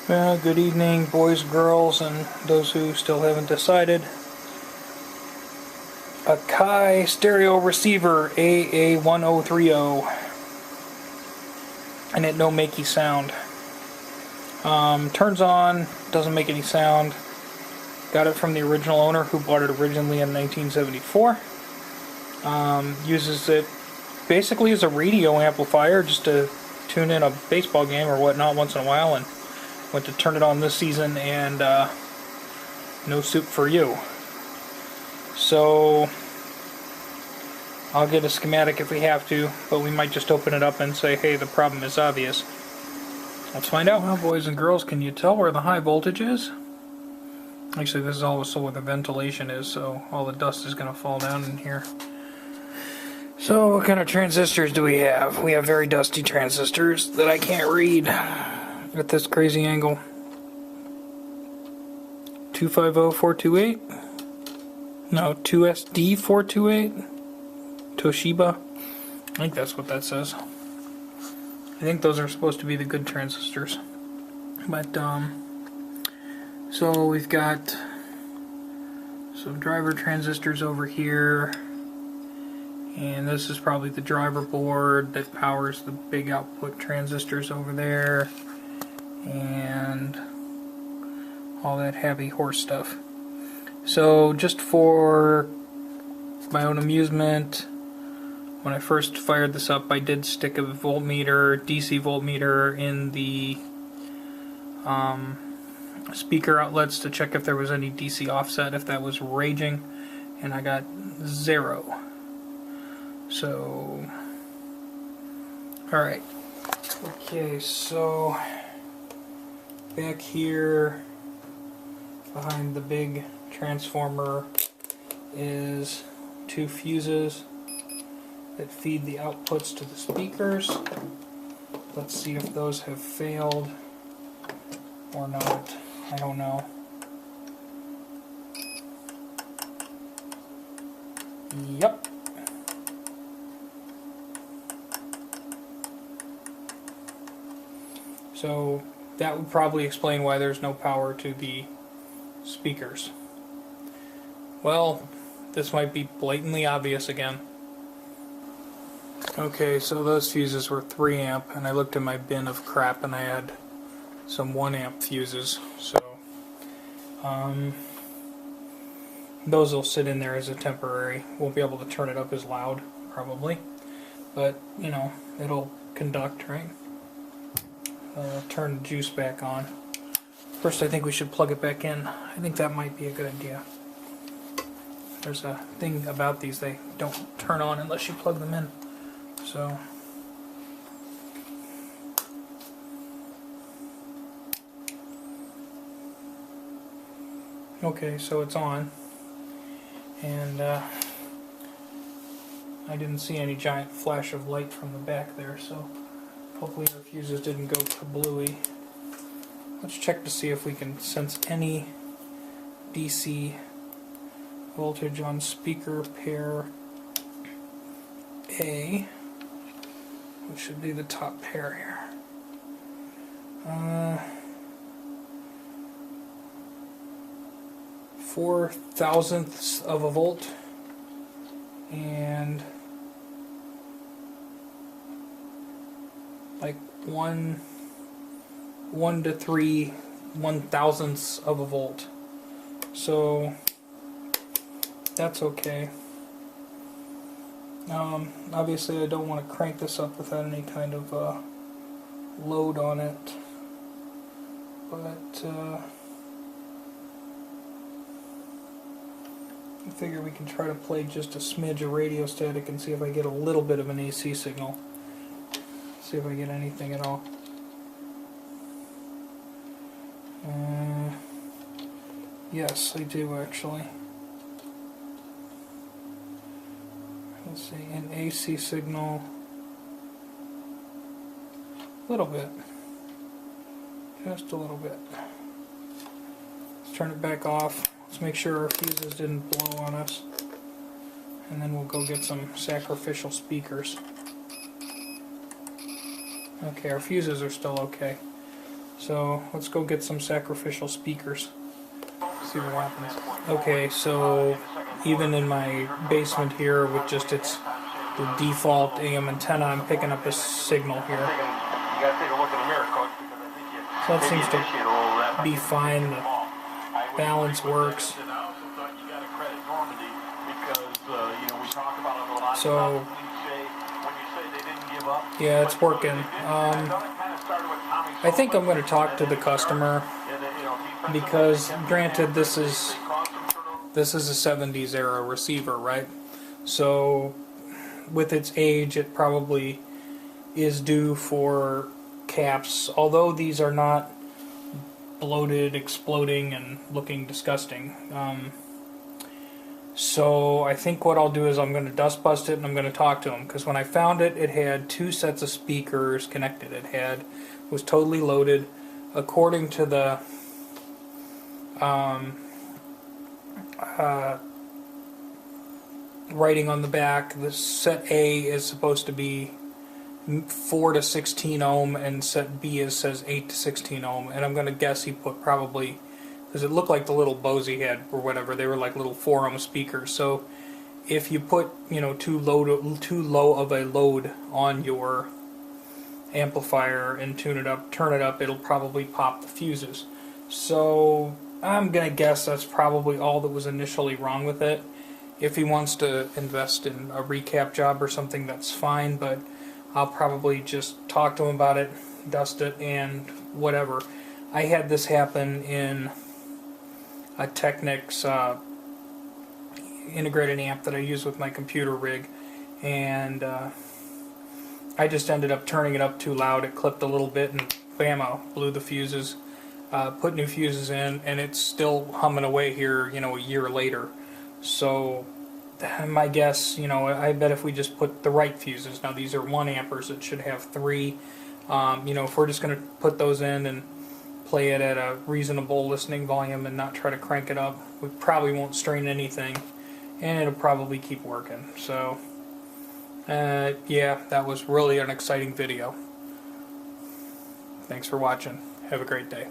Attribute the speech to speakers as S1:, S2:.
S1: Well, good evening, boys, girls, and those who still haven't decided. Akai stereo receiver AA-1030, and it no makey sound. Turns on, doesn't make any sound. Got it from the original owner who bought it originally in 1974. Uses it basically as a radio amplifier just to tune in a baseball game or whatnot once in a while, and went to turn it on this season and no soup for you. So I'll get a schematic if we have to, but we might just open it up and say, hey, the problem is obvious. Let's find out. Well, boys and girls, can you tell where the high voltage is? Actually, this is also where the ventilation is, so all the dust is going to fall down in here. So what kind of transistors do we have? We have very dusty transistors that I can't read at this crazy angle. 250428? No, 2SD428? Toshiba? I think that's what that says. I think those are supposed to be the good transistors. But, so we've got some driver transistors over here. And this is probably the driver board that powers the big output transistors over there. And all that heavy horse stuff. So just for my own amusement, when I first fired this up, I did stick a voltmeter, DC voltmeter, in the speaker outlets to check if there was any DC offset, if that was raging, and I got 0. So, alright. Okay, so back here behind the big transformer is 2 fuses that feed the outputs to the speakers. Let's see if those have failed or not. I don't know. Yep. So that would probably explain why there's no power to the speakers. Well, this might be blatantly obvious again. Okay, so those fuses were 3 amp, and I looked in my bin of crap and I had some 1 amp fuses, so those will sit in there as a temporary. Won't be able to turn it up as loud, probably, but you know, it'll conduct, right? Turn the juice back on. First, I think we should plug it back in. I think that might be a good idea. There's a thing about these, they don't turn on unless you plug them in. So, okay, so it's on, and I didn't see any giant flash of light from the back there, so hopefully our fuses didn't go kablooey. Let's check to see if we can sense any DC voltage on speaker pair A, which should be the top pair here. 0.004 of a volt, and like 1 to 3 1/1000ths of a volt. So that's okay. Obviously I don't want to crank this up without any kind of load on it, but I figure we can try to play just a smidge of radio static and see if I get a little bit of an AC signal. See if I get anything at all. Yes, I do actually. Let's see, an AC signal, a little bit, just a little bit. Let's turn it back off. Let's make sure our fuses didn't blow on us, and then we'll go get some sacrificial speakers. Okay, our fuses are still okay. So let's go get some sacrificial speakers. See what happens. Okay, so even in my basement here with just the default AM antenna, I'm picking up a signal here. So that seems to be fine. The balance works. So yeah, it's working. I think I'm going to talk to the customer because, granted, this is a 70s era receiver, right? So with its age, it probably is due for caps, although these are not bloated, exploding, and looking disgusting. So I think what I'll do is I'm going to dust bust it and I'm going to talk to him, because when I found it, it had 2 sets of speakers connected. It was totally loaded. According to the writing on the back, the set A is supposed to be 4 to 16 ohm, and set B says 8 to 16 ohm. And I'm going to guess he put probably, because it looked like the little Bose he had or whatever, they were like little 4 ohm speakers. So if you put, you know, too low of a load on your amplifier and turn it up, it'll probably pop the fuses. So I'm gonna guess that's probably all that was initially wrong with it. If he wants to invest in a recap job or something, that's fine, but I'll probably just talk to him about it, dust it, and whatever. I had this happen in a Technics integrated amp that I use with my computer rig, and I just ended up turning it up too loud. It clipped a little bit and bammo, blew the fuses. Put new fuses in, and it's still humming away here, you know, a year later. So my guess, you know, I bet if we just put the right fuses, now these are 1 amperes, it should have 3. You know, if we're just going to put those in and play it at a reasonable listening volume and not try to crank it up, we probably won't strain anything, and it'll probably keep working. So yeah, that was really an exciting video. Thanks for watching. Have a great day.